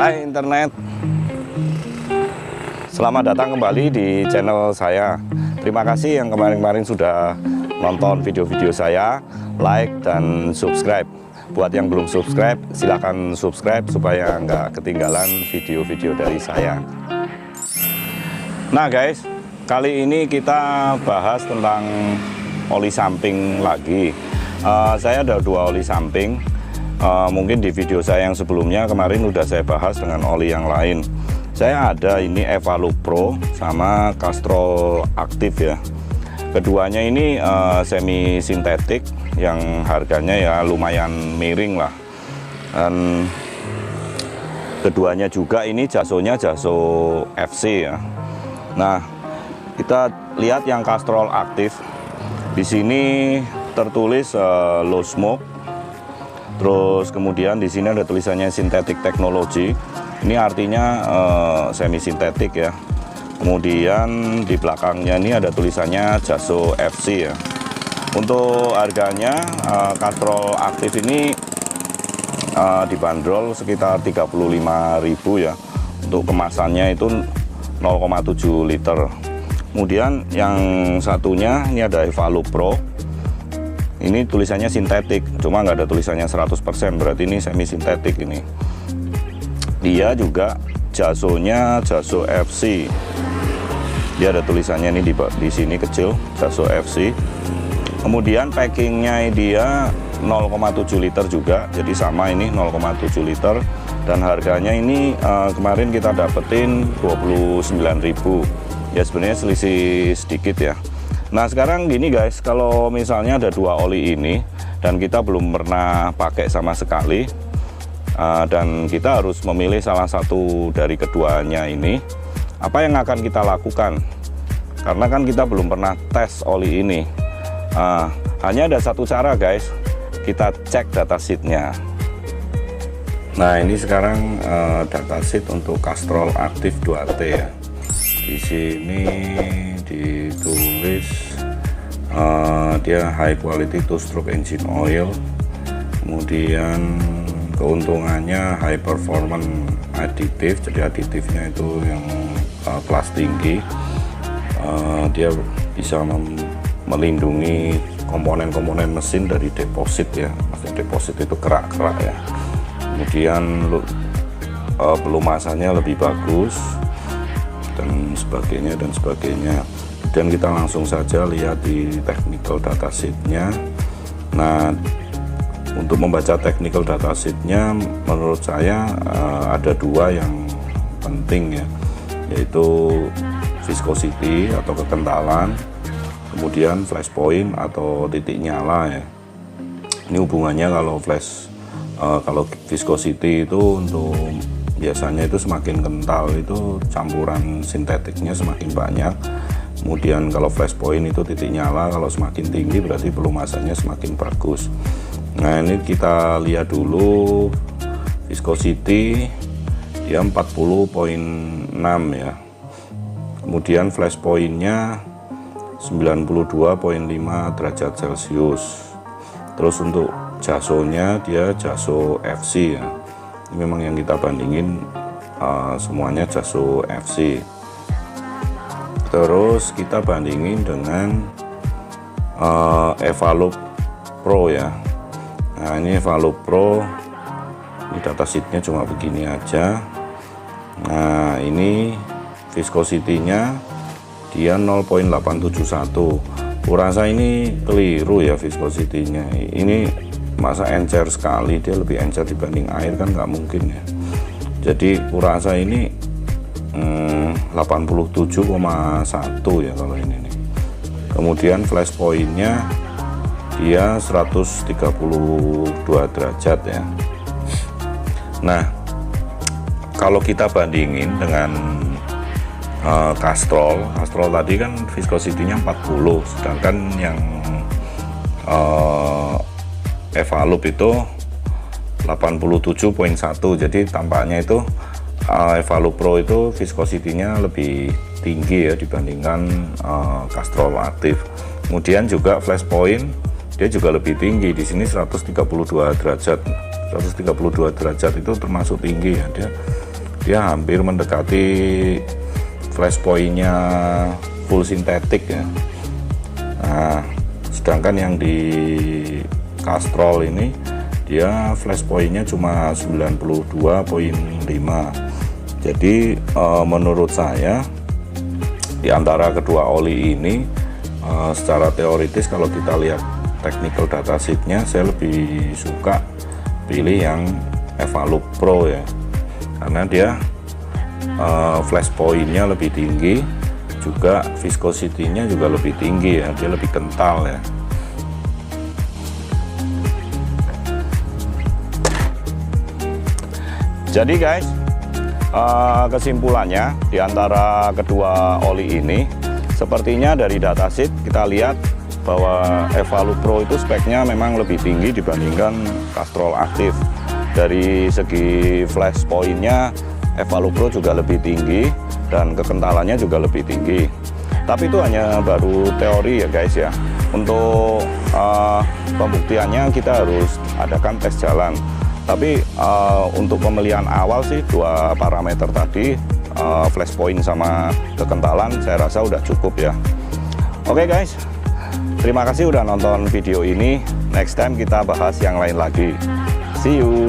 Hai internet, selamat datang kembali di channel saya. Terima kasih yang kemarin-kemarin sudah nonton video-video saya, like dan subscribe. Buat yang belum subscribe, silahkan subscribe supaya nggak ketinggalan video-video dari saya. Nah guys, kali ini kita bahas tentang oli samping lagi. Saya ada dua oli samping. Mungkin di video saya yang sebelumnya kemarin udah saya bahas dengan oli yang lain. Saya ada ini Evalup Pro sama Castrol Active ya. Keduanya ini semi sintetik yang harganya ya lumayan miring lah. Dan keduanya juga ini jasonya jaso FC ya. Nah, kita lihat yang Castrol Active. Di sini tertulis low smoke. Terus kemudian di sini ada tulisannya sintetik teknologi. Ini artinya semi sintetik ya. Kemudian di belakangnya ini ada tulisannya Jaso FC ya. Untuk harganya Castrol Active ini dibanderol sekitar 35.000 ya. Untuk kemasannya itu 0,7 liter. Kemudian yang satunya ini ada Evalup Pro. Ini tulisannya sintetik, cuma nggak ada tulisannya 100%, berarti ini semi sintetik ini. Dia juga jasonya Jaso FC. Dia ada tulisannya ini di sini kecil, Jaso FC. Kemudian packingnya dia 0,7 liter juga, jadi sama ini 0,7 liter. Dan harganya ini kemarin kita dapetin 29.000. Ya sebenarnya selisih sedikit ya. Nah sekarang gini guys, kalau misalnya ada dua oli ini dan kita belum pernah pakai sama sekali, dan kita harus memilih salah satu dari keduanya ini, apa yang akan kita lakukan? Karena kan kita belum pernah tes oli ini. Hanya ada satu cara guys, kita cek datasheetnya. Nah ini sekarang datasheet untuk Castrol Active 2T ya. Di sini ditulis dia high quality two stroke engine oil, kemudian keuntungannya high performance additive, jadi aditifnya itu yang kelas tinggi. Dia bisa melindungi komponen-komponen mesin dari deposit ya, maksudnya deposit itu kerak-kerak ya. Kemudian pelumasannya lebih bagus dan sebagainya. Dan kita langsung saja lihat di technical datasheetnya. Nah, untuk membaca technical datasheetnya menurut saya ada dua yang penting ya, yaitu viscosity atau kekentalan, kemudian flash point atau titik nyala ya. Ini hubungannya kalau viscosity itu untuk biasanya itu semakin kental itu campuran sintetiknya semakin banyak. Kemudian kalau flash point itu titik nyala, kalau semakin tinggi berarti pelumasannya semakin bagus. Nah ini kita lihat dulu viscosity dia 40.6 ya. Kemudian flash pointnya 92.5 derajat Celcius. Terus untuk jasonya dia Jaso FC ya. Ini memang yang kita bandingin semuanya Jaso FC. Terus kita bandingin dengan Evalup Pro ya. Nah ini Evalup Pro, ini datasheetnya cuma begini aja. Nah ini viscosity-nya dia 0.871. Kurasa ini keliru ya viscosity-nya. Ini masa encer sekali, dia lebih encer dibanding air kan nggak mungkin ya. Jadi kurasa ini 87,1 ya kalau ini nih. Kemudian flash point-nya dia 132 derajat ya. Nah kalau kita bandingin dengan Castrol tadi kan viscosity-nya 40, sedangkan yang Evalup itu 87.1. jadi tampaknya itu Evalup Pro itu viscosity-nya lebih tinggi ya dibandingkan Castrol Active. Kemudian juga flash point dia juga lebih tinggi, di sini 132 derajat. 132 derajat itu termasuk tinggi ya, dia dia hampir mendekati flashpoint-nya full sintetik ya. Nah, sedangkan yang di Castrol ini dia flashpoint-nya cuma 92,5. Jadi menurut saya di antara kedua oli ini secara teoritis kalau kita lihat technical datasheet-nya, saya lebih suka pilih yang Evalup Pro ya, karena dia flashpoint-nya lebih tinggi, juga viscosity-nya juga lebih tinggi ya, dia lebih kental ya. Jadi guys, kesimpulannya di antara kedua oli ini, sepertinya dari datasheet kita lihat bahwa Evalup Pro itu speknya memang lebih tinggi dibandingkan Castrol Active. Dari segi flash point-nya Evalup Pro juga lebih tinggi dan kekentalannya juga lebih tinggi. Tapi itu hanya baru teori ya guys ya. Untuk pembuktiannya kita harus adakan tes jalan. Tapi untuk pemilihan awal sih dua parameter tadi, flash point sama kekentalan, saya rasa udah cukup ya. Oke guys, terima kasih udah nonton video ini. Next time kita bahas yang lain lagi. See you.